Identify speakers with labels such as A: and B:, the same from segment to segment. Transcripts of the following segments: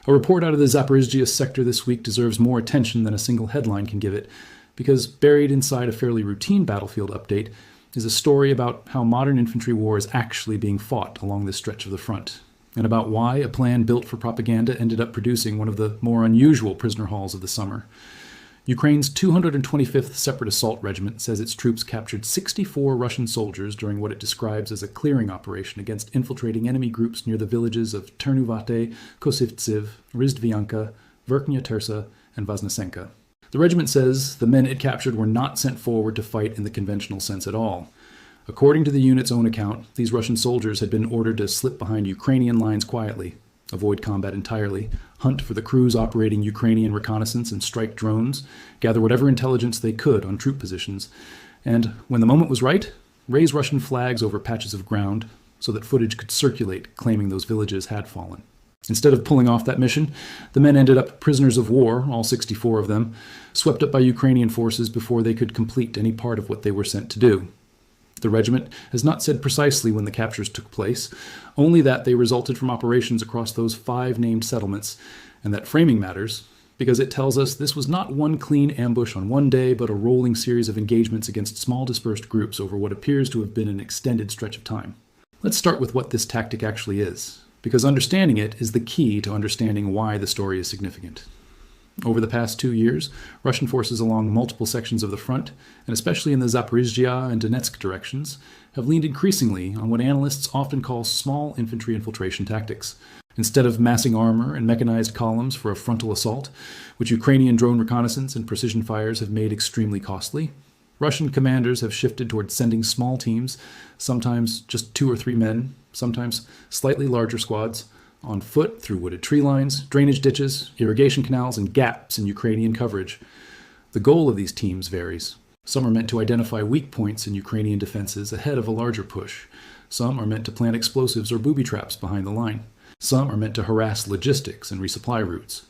A: A report out of the Zaporizhzhia sector this week deserves more attention than a single headline can give it, because buried inside a fairly routine battlefield update is a story about how modern infantry war is actually being fought along this stretch of the front, and about why a plan built for propaganda ended up producing one of the more unusual prisoner hauls of the summer. Ukraine's 225th Separate Assault Regiment says its troops captured 64 Russian soldiers during what it describes as a clearing operation against infiltrating enemy groups near the villages of Ternuvate, Kosivtsiv, Rizdvianka, Verkhnya Tersa, and Vaznesenka. The regiment says the men it captured were not sent forward to fight in the conventional sense at all. According to the unit's own account, these Russian soldiers had been ordered to slip behind Ukrainian lines quietly, avoid combat entirely, hunt for the crews operating Ukrainian reconnaissance and strike drones, gather whatever intelligence they could on troop positions, and, when the moment was right, raise Russian flags over patches of ground so that footage could circulate claiming those villages had fallen. Instead of pulling off that mission, the men ended up prisoners of war, all 64 of them, swept up by Ukrainian forces before they could complete any part of what they were sent to do. The regiment has not said precisely when the captures took place, only that they resulted from operations across those 5 named settlements, and that framing matters, because it tells us this was not one clean ambush on one day, but a rolling series of engagements against small dispersed groups over what appears to have been an extended stretch of time. Let's start with what this tactic actually is, because understanding it is the key to understanding why the story is significant. Over the past 2 years, Russian forces along multiple sections of the front, and especially in the Zaporizhzhia and Donetsk directions, have leaned increasingly on what analysts often call small infantry infiltration tactics. Instead of massing armor and mechanized columns for a frontal assault, which Ukrainian drone reconnaissance and precision fires have made extremely costly, Russian commanders have shifted toward sending small teams, sometimes just 2 or 3 men, sometimes slightly larger squads, on foot through wooded tree lines, drainage ditches, irrigation canals, and gaps in Ukrainian coverage. The goal of these teams varies. Some are meant to identify weak points in Ukrainian defenses ahead of a larger push. Some are meant to plant explosives or booby traps behind the line. Some are meant to harass logistics and resupply routes.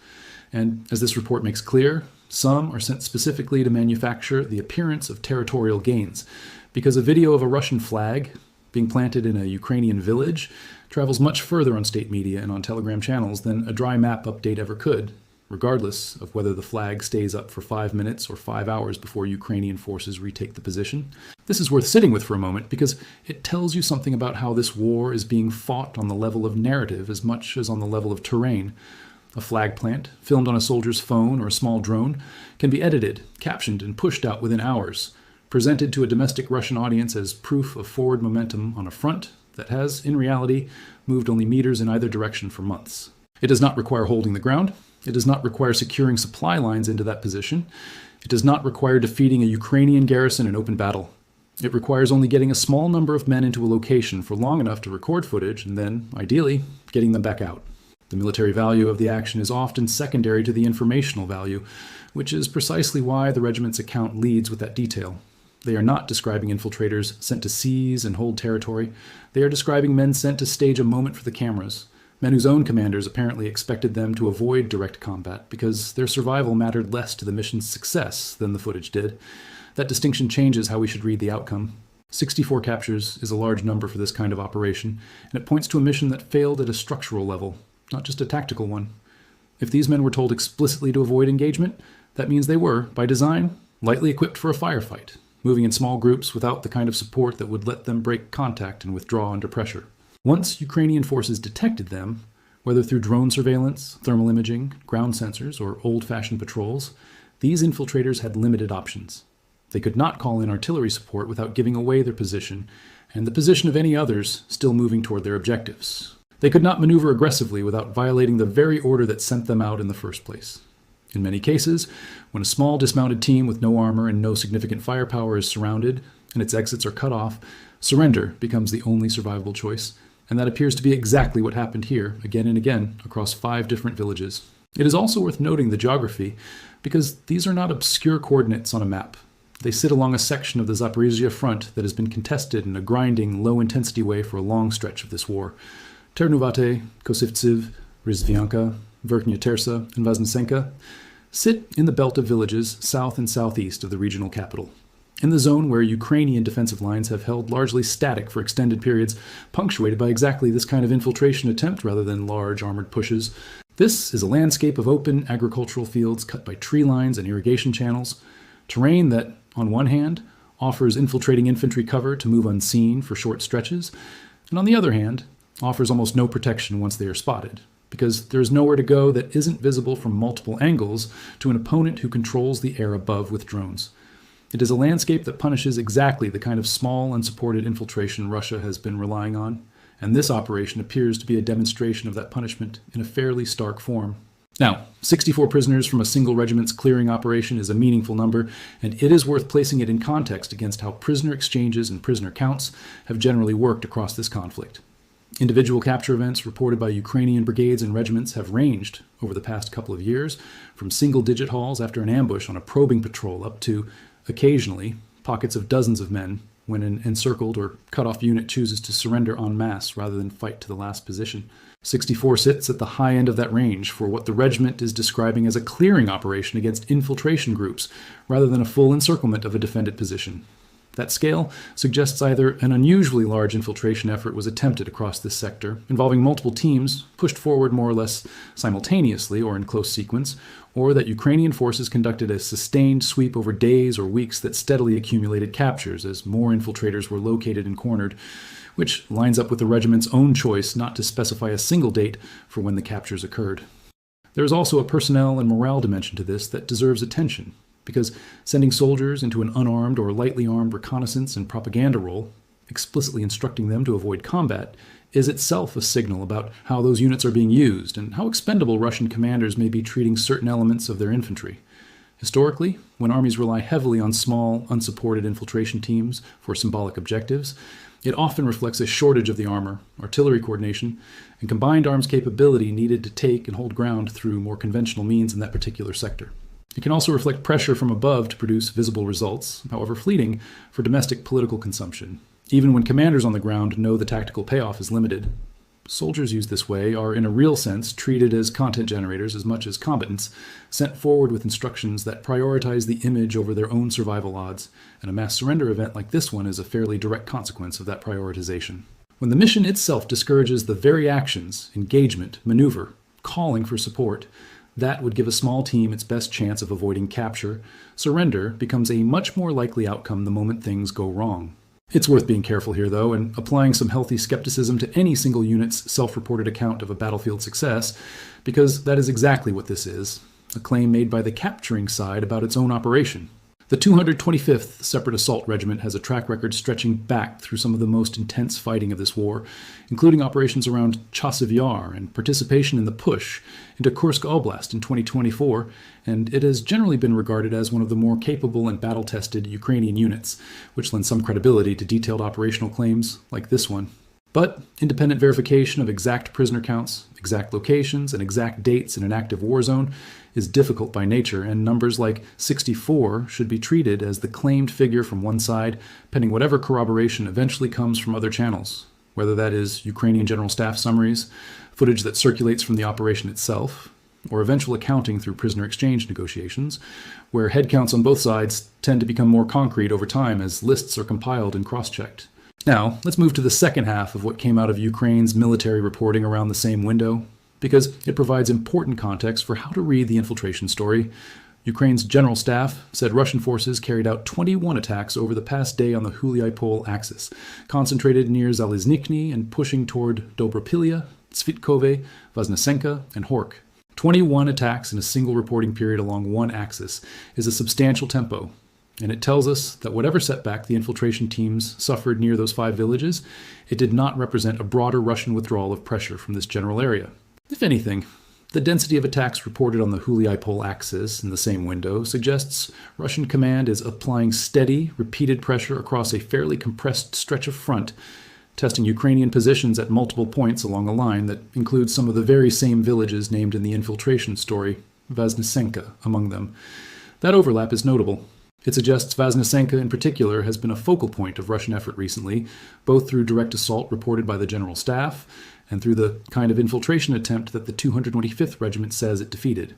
A: And as this report makes clear, some are sent specifically to manufacture the appearance of territorial gains, because a video of a Russian flag being planted in a Ukrainian village travels much further on state media and on Telegram channels than a dry map update ever could, regardless of whether the flag stays up for 5 minutes or 5 hours before Ukrainian forces retake the position. This is worth sitting with for a moment because it tells you something about how this war is being fought on the level of narrative as much as on the level of terrain. A flag plant, filmed on a soldier's phone or a small drone, can be edited, captioned, and pushed out within hours, presented to a domestic Russian audience as proof of forward momentum on a front that has, in reality, moved only meters in either direction for months. It does not require holding the ground. It does not require securing supply lines into that position. It does not require defeating a Ukrainian garrison in open battle. It requires only getting a small number of men into a location for long enough to record footage and then, ideally, getting them back out. The military value of the action is often secondary to the informational value, which is precisely why the regiment's account leads with that detail. They are not describing infiltrators sent to seize and hold territory. They are describing men sent to stage a moment for the cameras, men whose own commanders apparently expected them to avoid direct combat because their survival mattered less to the mission's success than the footage did. That distinction changes how we should read the outcome. 64 captures is a large number for this kind of operation, and it points to a mission that failed at a structural level, not just a tactical one. If these men were told explicitly to avoid engagement, that means they were, by design, lightly equipped for a firefight, moving in small groups without the kind of support that would let them break contact and withdraw under pressure. Once Ukrainian forces detected them, whether through drone surveillance, thermal imaging, ground sensors, or old-fashioned patrols, these infiltrators had limited options. They could not call in artillery support without giving away their position, and the position of any others still moving toward their objectives. They could not maneuver aggressively without violating the very order that sent them out in the first place. In many cases, when a small dismounted team with no armor and no significant firepower is surrounded and its exits are cut off, surrender becomes the only survivable choice, and that appears to be exactly what happened here, again and again, across 5 different villages. It is also worth noting the geography, because these are not obscure coordinates on a map. They sit along a section of the Zaporizhzhia front that has been contested in a grinding, low-intensity way for a long stretch of this war. Ternuvate, Kosivtsiv, Rizdvianka, Verkhnya Tersa, and Vaznesenka sit in the belt of villages south and southeast of the regional capital, in the zone where Ukrainian defensive lines have held largely static for extended periods, punctuated by exactly this kind of infiltration attempt rather than large armored pushes. This is a landscape of open agricultural fields cut by tree lines and irrigation channels, terrain that, on one hand, offers infiltrating infantry cover to move unseen for short stretches, and on the other hand, offers almost no protection once they are spotted, because there is nowhere to go that isn't visible from multiple angles to an opponent who controls the air above with drones. It is a landscape that punishes exactly the kind of small, unsupported infiltration Russia has been relying on, and this operation appears to be a demonstration of that punishment in a fairly stark form. Now, 64 prisoners from a single regiment's clearing operation is a meaningful number, and it is worth placing it in context against how prisoner exchanges and prisoner counts have generally worked across this conflict. Individual capture events reported by Ukrainian brigades and regiments have ranged, over the past couple of years, from single-digit hauls after an ambush on a probing patrol up to, occasionally, pockets of dozens of men when an encircled or cut-off unit chooses to surrender en masse rather than fight to the last position. 64 sits at the high end of that range for what the regiment is describing as a clearing operation against infiltration groups, rather than a full encirclement of a defended position. That scale suggests either an unusually large infiltration effort was attempted across this sector, involving multiple teams pushed forward more or less simultaneously or in close sequence, or that Ukrainian forces conducted a sustained sweep over days or weeks that steadily accumulated captures as more infiltrators were located and cornered, which lines up with the regiment's own choice not to specify a single date for when the captures occurred. There is also a personnel and morale dimension to this that deserves attention, because sending soldiers into an unarmed or lightly armed reconnaissance and propaganda role, explicitly instructing them to avoid combat, is itself a signal about how those units are being used and how expendable Russian commanders may be treating certain elements of their infantry. Historically, when armies rely heavily on small, unsupported infiltration teams for symbolic objectives, it often reflects a shortage of the armor, artillery coordination, and combined arms capability needed to take and hold ground through more conventional means in that particular sector. It can also reflect pressure from above to produce visible results, however fleeting, for domestic political consumption, even when commanders on the ground know the tactical payoff is limited. Soldiers used this way are, in a real sense, treated as content generators as much as combatants, sent forward with instructions that prioritize the image over their own survival odds, and a mass surrender event like this one is a fairly direct consequence of that prioritization. When the mission itself discourages the very actions, engagement, maneuver, calling for support, that would give a small team its best chance of avoiding capture. Surrender becomes a much more likely outcome the moment things go wrong. It's worth being careful here, though, and applying some healthy skepticism to any single unit's self-reported account of a battlefield success, because that is exactly what this is, a claim made by the capturing side about its own operation. The 225th Separate Assault Regiment has a track record stretching back through some of the most intense fighting of this war, including operations around Chasiv Yar and participation in the push into Kursk Oblast in 2024, and it has generally been regarded as one of the more capable and battle-tested Ukrainian units, which lends some credibility to detailed operational claims like this one. But independent verification of exact prisoner counts, exact locations, and exact dates in an active war zone is difficult by nature, and numbers like 64 should be treated as the claimed figure from one side, pending whatever corroboration eventually comes from other channels, whether that is Ukrainian General Staff summaries, footage that circulates from the operation itself, or eventual accounting through prisoner exchange negotiations, where headcounts on both sides tend to become more concrete over time as lists are compiled and cross-checked. Now, let's move to the second half of what came out of Ukraine's military reporting around the same window, because it provides important context for how to read the infiltration story. Ukraine's general staff said Russian forces carried out 21 attacks over the past day on the Huliai-Pol axis, concentrated near Zaliznikny and pushing toward Dobropilya, Tvitkove, Vaznesenka, and Hork. 21 attacks in a single reporting period along one axis is a substantial tempo, and it tells us that whatever setback the infiltration teams suffered near those 5 villages, it did not represent a broader Russian withdrawal of pressure from this general area. If anything, the density of attacks reported on the Huliai-Pol axis in the same window suggests Russian command is applying steady, repeated pressure across a fairly compressed stretch of front, testing Ukrainian positions at multiple points along a line that includes some of the very same villages named in the infiltration story, Vaznesenka among them. That overlap is notable. It suggests Vaznesenka in particular has been a focal point of Russian effort recently, both through direct assault reported by the General Staff and through the kind of infiltration attempt that the 225th Regiment says it defeated.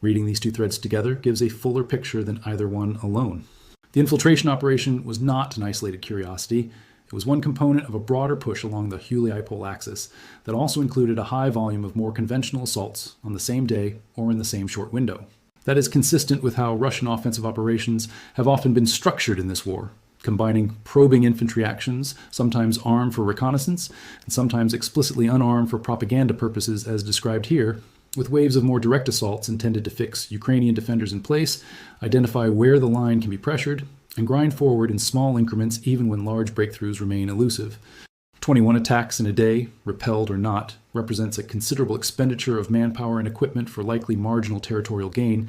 A: Reading these two threads together gives a fuller picture than either one alone. The infiltration operation was not an isolated curiosity. It was one component of a broader push along the Huli-Pol axis that also included a high volume of more conventional assaults on the same day or in the same short window. That is consistent with how Russian offensive operations have often been structured in this war, combining probing infantry actions, sometimes armed for reconnaissance, and sometimes explicitly unarmed for propaganda purposes as described here, with waves of more direct assaults intended to fix Ukrainian defenders in place, identify where the line can be pressured, and grind forward in small increments even when large breakthroughs remain elusive. 21 attacks in a day, repelled or not, represents a considerable expenditure of manpower and equipment for likely marginal territorial gain,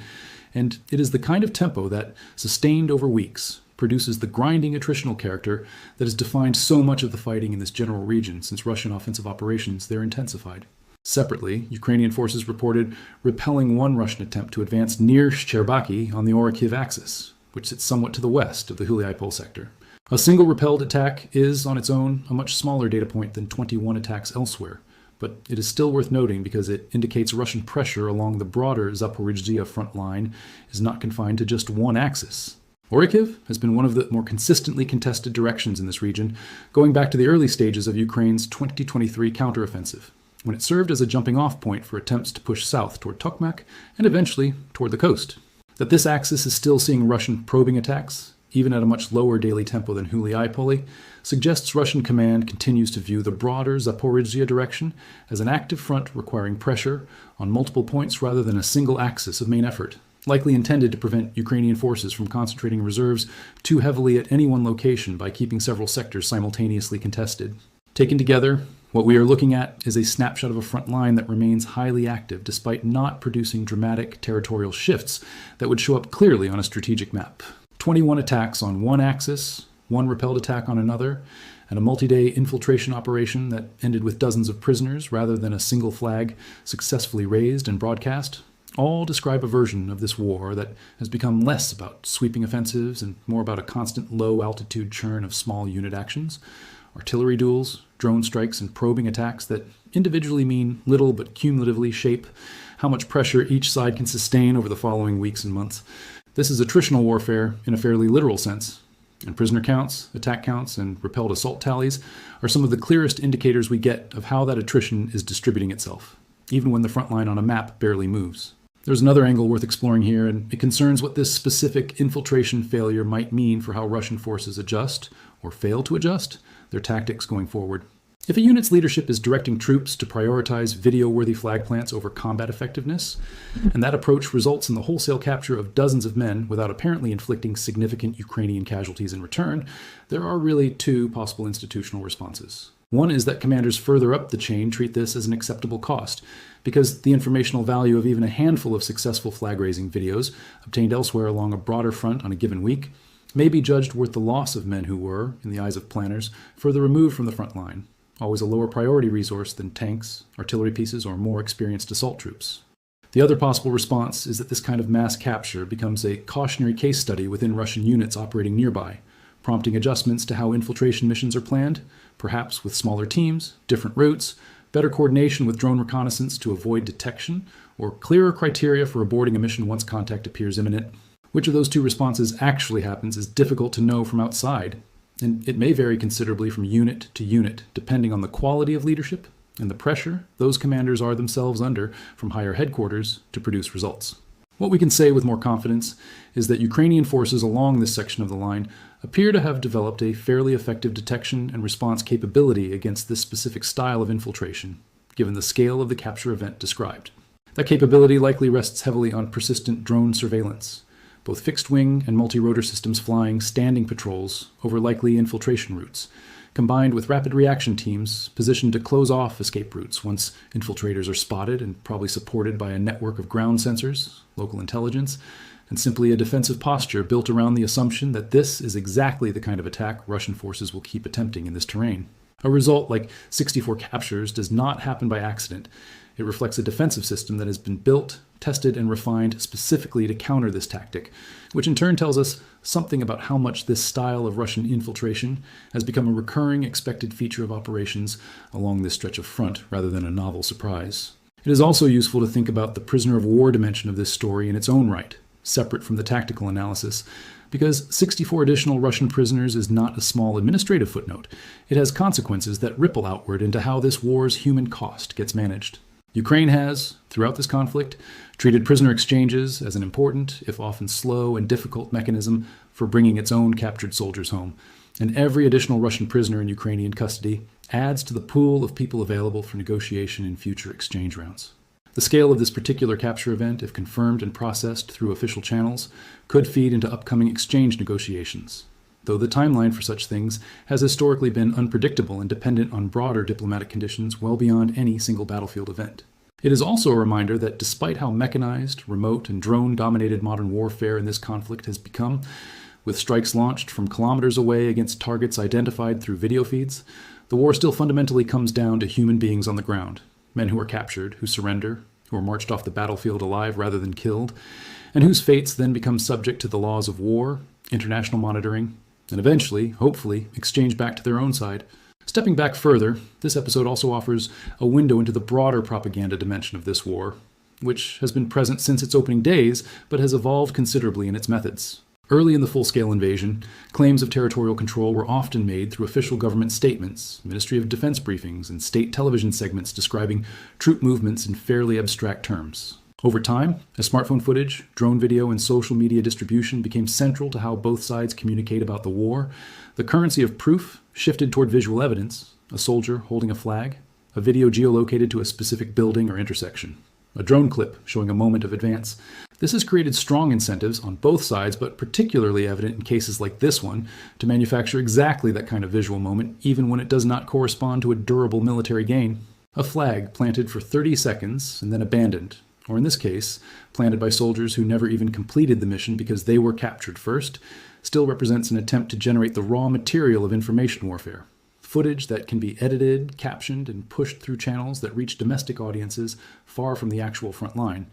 A: and it is the kind of tempo that, sustained over weeks, produces the grinding attritional character that has defined so much of the fighting in this general region since Russian offensive operations there intensified. Separately, Ukrainian forces reported repelling one Russian attempt to advance near Shcherbaki on the Orikhiv axis, which sits somewhat to the west of the Huli-Pol sector. A single repelled attack is, on its own, a much smaller data point than 21 attacks elsewhere, but it is still worth noting because it indicates Russian pressure along the broader Zaporizhzhia front line is not confined to just one axis. Orikhiv has been one of the more consistently contested directions in this region, going back to the early stages of Ukraine's 2023 counteroffensive, when it served as a jumping-off point for attempts to push south toward Tokmak and eventually toward the coast. That this axis is still seeing Russian probing attacks, even at a much lower daily tempo than Huli-Poli, suggests Russian command continues to view the broader Zaporizhzhia direction as an active front requiring pressure on multiple points rather than a single axis of main effort, likely intended to prevent Ukrainian forces from concentrating reserves too heavily at any one location by keeping several sectors simultaneously contested. Taken together, what we are looking at is a snapshot of a front line that remains highly active despite not producing dramatic territorial shifts that would show up clearly on a strategic map. 21 attacks on one axis, one repelled attack on another, and a multi-day infiltration operation that ended with dozens of prisoners rather than a single flag successfully raised and broadcast, all describe a version of this war that has become less about sweeping offensives and more about a constant low-altitude churn of small unit actions, artillery duels, drone strikes, and probing attacks that individually mean little but cumulatively shape how much pressure each side can sustain over the following weeks and months. This is attritional warfare in a fairly literal sense, and prisoner counts, attack counts, and repelled assault tallies are some of the clearest indicators we get of how that attrition is distributing itself, even when the front line on a map barely moves. There's another angle worth exploring here, and it concerns what this specific infiltration failure might mean for how Russian forces adjust, or fail to adjust, their tactics going forward. If a unit's leadership is directing troops to prioritize video-worthy flag plants over combat effectiveness, and that approach results in the wholesale capture of dozens of men without apparently inflicting significant Ukrainian casualties in return, there are really two possible institutional responses. One is that commanders further up the chain treat this as an acceptable cost, because the informational value of even a handful of successful flag-raising videos obtained elsewhere along a broader front on a given week may be judged worth the loss of men who were, in the eyes of planners, further removed from the front line, always a lower priority resource than tanks, artillery pieces, or more experienced assault troops. The other possible response is that this kind of mass capture becomes a cautionary case study within Russian units operating nearby, prompting adjustments to how infiltration missions are planned, perhaps with smaller teams, different routes, better coordination with drone reconnaissance to avoid detection, or clearer criteria for aborting a mission once contact appears imminent. Which of those two responses actually happens is difficult to know from outside, and it may vary considerably from unit to unit, depending on the quality of leadership and the pressure those commanders are themselves under from higher headquarters to produce results. What we can say with more confidence is that Ukrainian forces along this section of the line appear to have developed a fairly effective detection and response capability against this specific style of infiltration, given the scale of the capture event described. That capability likely rests heavily on persistent drone surveillance, both fixed-wing and multi-rotor systems flying standing patrols over likely infiltration routes, combined with rapid reaction teams positioned to close off escape routes once infiltrators are spotted and probably supported by a network of ground sensors, local intelligence, and simply a defensive posture built around the assumption that this is exactly the kind of attack Russian forces will keep attempting in this terrain. A result like 64 captures does not happen by accident. It reflects a defensive system that has been built, tested, and refined specifically to counter this tactic, which in turn tells us something about how much this style of Russian infiltration has become a recurring expected feature of operations along this stretch of front rather than a novel surprise. It is also useful to think about the prisoner of war dimension of this story in its own right, separate from the tactical analysis, Because 64 additional Russian prisoners is not a small administrative footnote. It has consequences that ripple outward into how this war's human cost gets managed. Ukraine has, throughout this conflict, treated prisoner exchanges as an important, if often slow and difficult mechanism for bringing its own captured soldiers home. And every additional Russian prisoner in Ukrainian custody adds to the pool of people available for negotiation in future exchange rounds. The scale of this particular capture event, if confirmed and processed through official channels, could feed into upcoming exchange negotiations, though the timeline for such things has historically been unpredictable and dependent on broader diplomatic conditions well beyond any single battlefield event. It is also a reminder that despite how mechanized, remote, and drone-dominated modern warfare in this conflict has become, with strikes launched from kilometers away against targets identified through video feeds, the war still fundamentally comes down to human beings on the ground. Men who are captured, who surrender, who are marched off the battlefield alive rather than killed, and whose fates then become subject to the laws of war, international monitoring, and eventually, hopefully, exchange back to their own side. Stepping back further, this episode also offers a window into the broader propaganda dimension of this war, which has been present since its opening days, but has evolved considerably in its methods. Early in the full-scale invasion, claims of territorial control were often made through official government statements, Ministry of Defense briefings, and state television segments describing troop movements in fairly abstract terms. Over time, as smartphone footage, drone video, and social media distribution became central to how both sides communicate about the war, the currency of proof shifted toward visual evidence, a soldier holding a flag, a video geolocated to a specific building or intersection, a drone clip showing a moment of advance. This has created strong incentives on both sides, but particularly evident in cases like this one, to manufacture exactly that kind of visual moment, even when it does not correspond to a durable military gain. A flag planted for 30 seconds and then abandoned, or in this case, planted by soldiers who never even completed the mission because they were captured first, still represents an attempt to generate the raw material of information warfare. Footage that can be edited, captioned, and pushed through channels that reach domestic audiences far from the actual front line.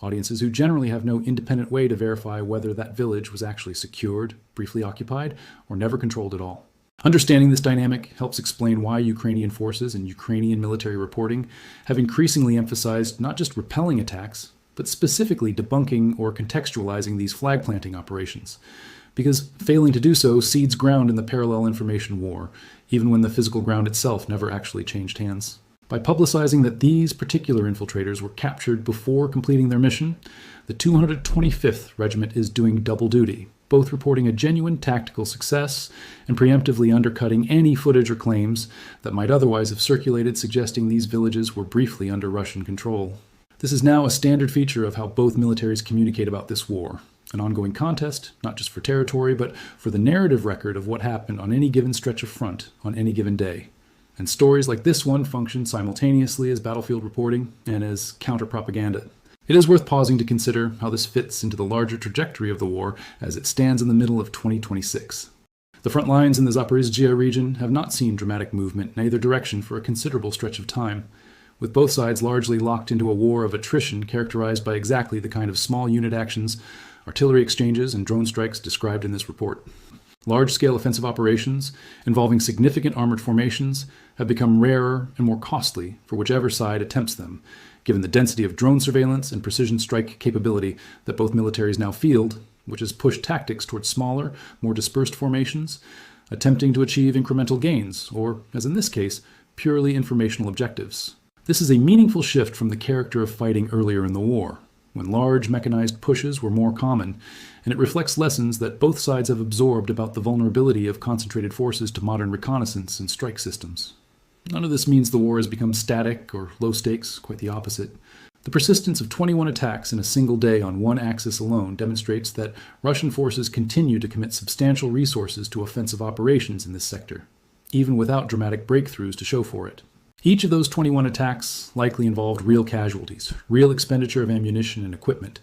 A: Audiences who generally have no independent way to verify whether that village was actually secured, briefly occupied, or never controlled at all. Understanding this dynamic helps explain why Ukrainian forces and Ukrainian military reporting have increasingly emphasized not just repelling attacks, but specifically debunking or contextualizing these flag planting operations. Because failing to do so cedes ground in the parallel information war, even when the physical ground itself never actually changed hands. By publicizing that these particular infiltrators were captured before completing their mission, the 225th Regiment is doing double duty, both reporting a genuine tactical success and preemptively undercutting any footage or claims that might otherwise have circulated suggesting these villages were briefly under Russian control. This is now a standard feature of how both militaries communicate about this war, an ongoing contest, not just for territory, but for the narrative record of what happened on any given stretch of front on any given day. And stories like this one function simultaneously as battlefield reporting and as counter-propaganda. It is worth pausing to consider how this fits into the larger trajectory of the war as it stands in the middle of 2026. The front lines in the Zaporizhzhia region have not seen dramatic movement in either direction for a considerable stretch of time, with both sides largely locked into a war of attrition characterized by exactly the kind of small unit actions, artillery exchanges, and drone strikes described in this report. Large-scale offensive operations involving significant armored formations have become rarer and more costly for whichever side attempts them, given the density of drone surveillance and precision strike capability that both militaries now field, which has pushed tactics towards smaller, more dispersed formations, attempting to achieve incremental gains, or, as in this case, purely informational objectives. This is a meaningful shift from the character of fighting earlier in the war, when large mechanized pushes were more common, and it reflects lessons that both sides have absorbed about the vulnerability of concentrated forces to modern reconnaissance and strike systems. None of this means the war has become static or low stakes, quite the opposite. The persistence of 21 attacks in a single day on one axis alone demonstrates that Russian forces continue to commit substantial resources to offensive operations in this sector, even without dramatic breakthroughs to show for it. Each of those 21 attacks likely involved real casualties, real expenditure of ammunition and equipment,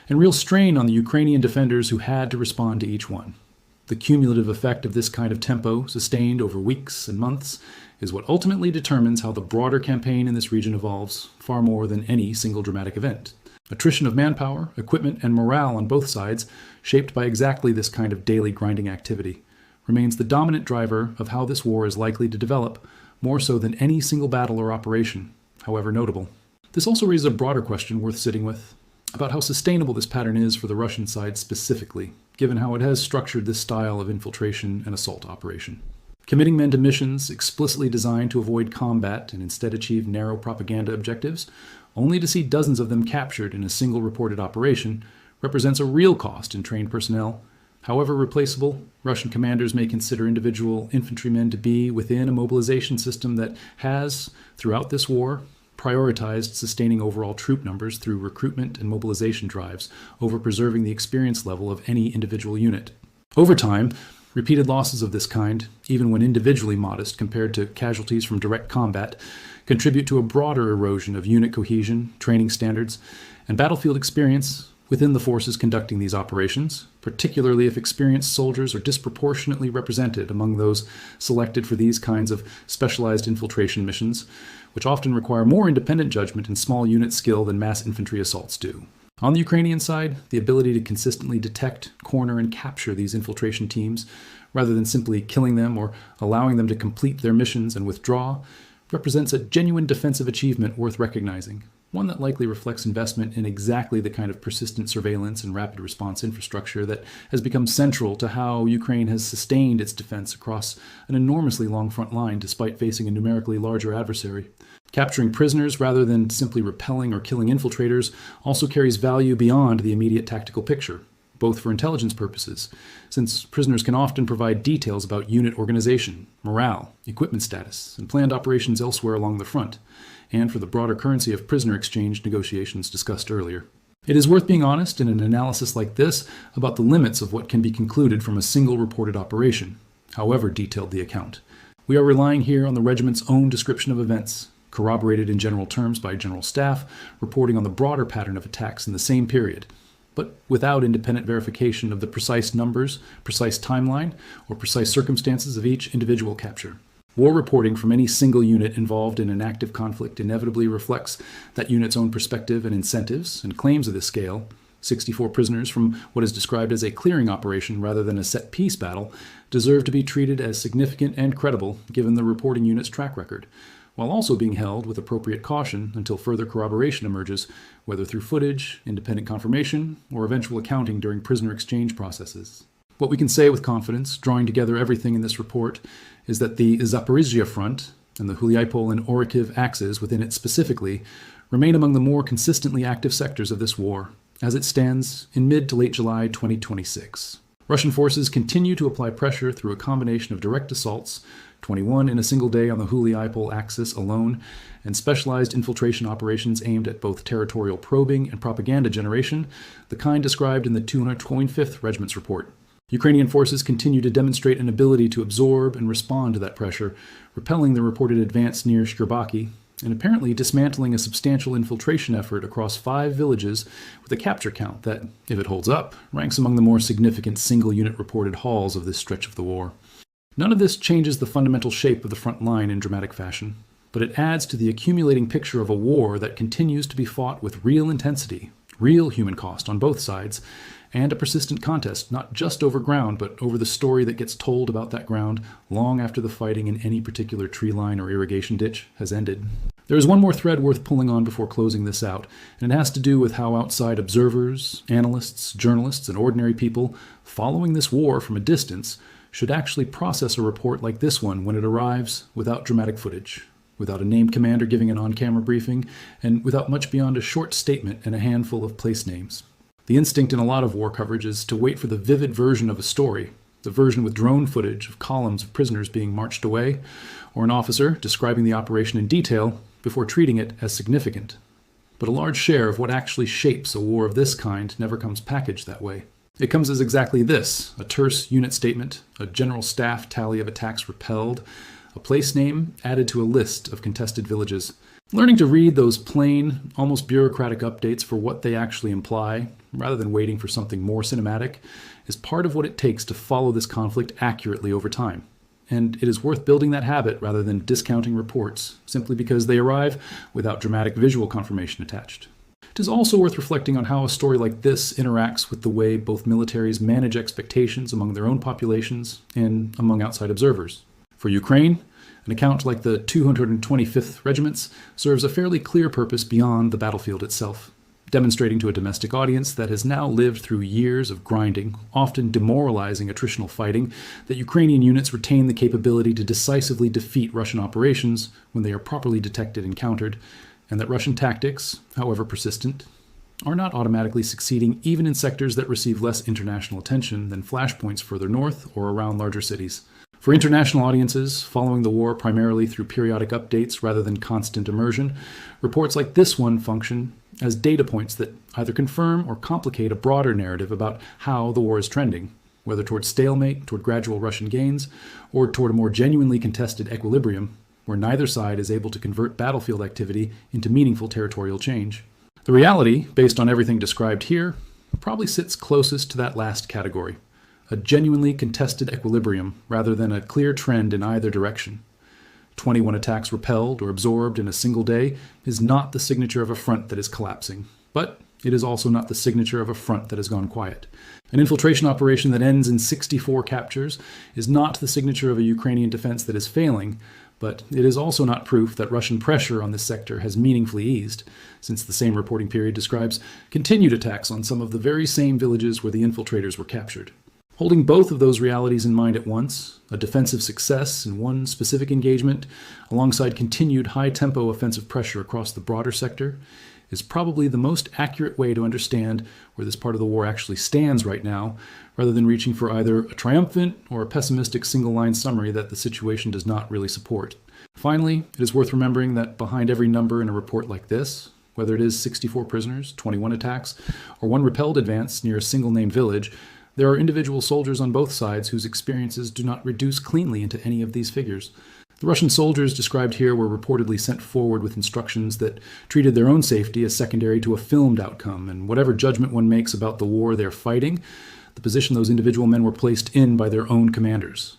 A: and real strain on the Ukrainian defenders who had to respond to each one. The cumulative effect of this kind of tempo, sustained over weeks and months, is what ultimately determines how the broader campaign in this region evolves, far more than any single dramatic event. Attrition of manpower, equipment, and morale on both sides, shaped by exactly this kind of daily grinding activity, remains the dominant driver of how this war is likely to develop, more so than any single battle or operation, however notable. This also raises a broader question worth sitting with, about how sustainable this pattern is for the Russian side specifically, given how it has structured this style of infiltration and assault operation. Committing men to missions explicitly designed to avoid combat and instead achieve narrow propaganda objectives, only to see dozens of them captured in a single reported operation, represents a real cost in trained personnel. However replaceable, Russian commanders may consider individual infantrymen to be within a mobilization system that has, throughout this war, prioritized sustaining overall troop numbers through recruitment and mobilization drives over preserving the experience level of any individual unit. Over time, repeated losses of this kind, even when individually modest compared to casualties from direct combat, contribute to a broader erosion of unit cohesion, training standards, and battlefield experience within the forces conducting these operations, particularly if experienced soldiers are disproportionately represented among those selected for these kinds of specialized infiltration missions, which often require more independent judgment and small unit skill than mass infantry assaults do. On the Ukrainian side, the ability to consistently detect, corner, and capture these infiltration teams, rather than simply killing them or allowing them to complete their missions and withdraw, represents a genuine defensive achievement worth recognizing, one that likely reflects investment in exactly the kind of persistent surveillance and rapid response infrastructure that has become central to how Ukraine has sustained its defense across an enormously long front line despite facing a numerically larger adversary. Capturing prisoners rather than simply repelling or killing infiltrators also carries value beyond the immediate tactical picture, both for intelligence purposes, since prisoners can often provide details about unit organization, morale, equipment status, and planned operations elsewhere along the front, and for the broader currency of prisoner exchange negotiations discussed earlier. It is worth being honest in an analysis like this about the limits of what can be concluded from a single reported operation, however detailed the account. We are relying here on the regiment's own description of events, corroborated in general terms by general staff, reporting on the broader pattern of attacks in the same period, but without independent verification of the precise numbers, precise timeline, or precise circumstances of each individual capture. War reporting from any single unit involved in an active conflict inevitably reflects that unit's own perspective and incentives, and claims of this scale, 64 prisoners from what is described as a clearing operation rather than a set-piece battle, deserve to be treated as significant and credible given the reporting unit's track record, while also being held with appropriate caution until further corroboration emerges, whether through footage, independent confirmation, or eventual accounting during prisoner exchange processes. What we can say with confidence, drawing together everything in this report, is that the Zaporizhzhia front, and the Huliaipol and Orikhiv axes within it specifically, remain among the more consistently active sectors of this war, as it stands in mid to late July 2026. Russian forces continue to apply pressure through a combination of direct assaults, 21 in a single day on the Huliaipol axis alone, and specialized infiltration operations aimed at both territorial probing and propaganda generation, the kind described in the 225th Regiment's report. Ukrainian forces continue to demonstrate an ability to absorb and respond to that pressure, repelling the reported advance near Shcherbaki, and apparently dismantling a substantial infiltration effort across 5 villages with a capture count that, if it holds up, ranks among the more significant single-unit reported hauls of this stretch of the war. None of this changes the fundamental shape of the front line in dramatic fashion, but it adds to the accumulating picture of a war that continues to be fought with real intensity, real human cost on both sides, and a persistent contest not just over ground, but over the story that gets told about that ground long after the fighting in any particular tree line or irrigation ditch has ended. There is one more thread worth pulling on before closing this out, and it has to do with how outside observers, analysts, journalists, and ordinary people following this war from a distance should actually process a report like this one when it arrives without dramatic footage, without a named commander giving an on-camera briefing, and without much beyond a short statement and a handful of place names. The instinct in a lot of war coverage is to wait for the vivid version of a story, the version with drone footage of columns of prisoners being marched away, or an officer describing the operation in detail before treating it as significant. But a large share of what actually shapes a war of this kind never comes packaged that way. It comes as exactly this: a terse unit statement, a general staff tally of attacks repelled, a place name added to a list of contested villages. Learning to read those plain, almost bureaucratic updates for what they actually imply, rather than waiting for something more cinematic, is part of what it takes to follow this conflict accurately over time. And it is worth building that habit rather than discounting reports, simply because they arrive without dramatic visual confirmation attached. It is also worth reflecting on how a story like this interacts with the way both militaries manage expectations among their own populations and among outside observers. For Ukraine, an account like the 225th Regiment's serves a fairly clear purpose beyond the battlefield itself, demonstrating to a domestic audience that has now lived through years of grinding, often demoralizing attritional fighting, that Ukrainian units retain the capability to decisively defeat Russian operations when they are properly detected and countered, and that Russian tactics, however persistent, are not automatically succeeding even in sectors that receive less international attention than flashpoints further north or around larger cities. For international audiences, following the war primarily through periodic updates rather than constant immersion, reports like this one function as data points that either confirm or complicate a broader narrative about how the war is trending, whether toward stalemate, toward gradual Russian gains, or toward a more genuinely contested equilibrium, where neither side is able to convert battlefield activity into meaningful territorial change. The reality, based on everything described here, probably sits closest to that last category, a genuinely contested equilibrium rather than a clear trend in either direction. 21 attacks repelled or absorbed in a single day is not the signature of a front that is collapsing, but it is also not the signature of a front that has gone quiet. An infiltration operation that ends in 64 captures is not the signature of a Ukrainian defense that is failing, but it is also not proof that Russian pressure on this sector has meaningfully eased, since the same reporting period describes continued attacks on some of the very same villages where the infiltrators were captured. Holding both of those realities in mind at once, a defensive success in one specific engagement, alongside continued high-tempo offensive pressure across the broader sector, is probably the most accurate way to understand where this part of the war actually stands right now, rather than reaching for either a triumphant or a pessimistic single-line summary that the situation does not really support. Finally, it is worth remembering that behind every number in a report like this, whether it is 64 prisoners, 21 attacks, or one repelled advance near a single-named village, there are individual soldiers on both sides whose experiences do not reduce cleanly into any of these figures. The Russian soldiers described here were reportedly sent forward with instructions that treated their own safety as secondary to a filmed outcome, and whatever judgment one makes about the war they're fighting, the position those individual men were placed in by their own commanders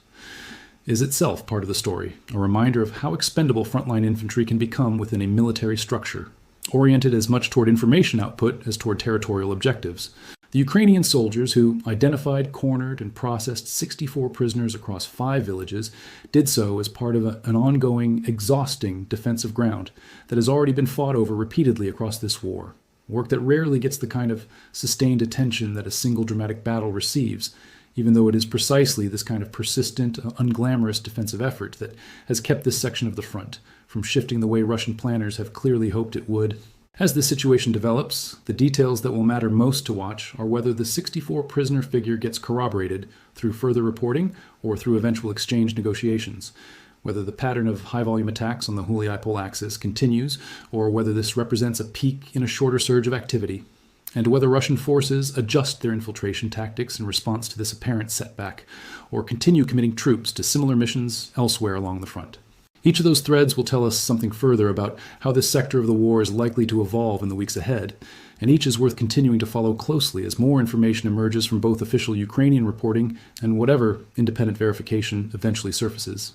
A: is itself part of the story, a reminder of how expendable frontline infantry can become within a military structure, oriented as much toward information output as toward territorial objectives. The Ukrainian soldiers who identified, cornered, and processed 64 prisoners across 5 villages did so as part of an ongoing, exhausting defensive ground that has already been fought over repeatedly across this war, work that rarely gets the kind of sustained attention that a single dramatic battle receives, even though it is precisely this kind of persistent, unglamorous defensive effort that has kept this section of the front from shifting the way Russian planners have clearly hoped it would. As this situation develops, the details that will matter most to watch are whether the 64 prisoner figure gets corroborated through further reporting or through eventual exchange negotiations, whether the pattern of high-volume attacks on the Huliai-Pol axis continues, or whether this represents a peak in a shorter surge of activity, and whether Russian forces adjust their infiltration tactics in response to this apparent setback, or continue committing troops to similar missions elsewhere along the front. Each of those threads will tell us something further about how this sector of the war is likely to evolve in the weeks ahead, and each is worth continuing to follow closely as more information emerges from both official Ukrainian reporting and whatever independent verification eventually surfaces.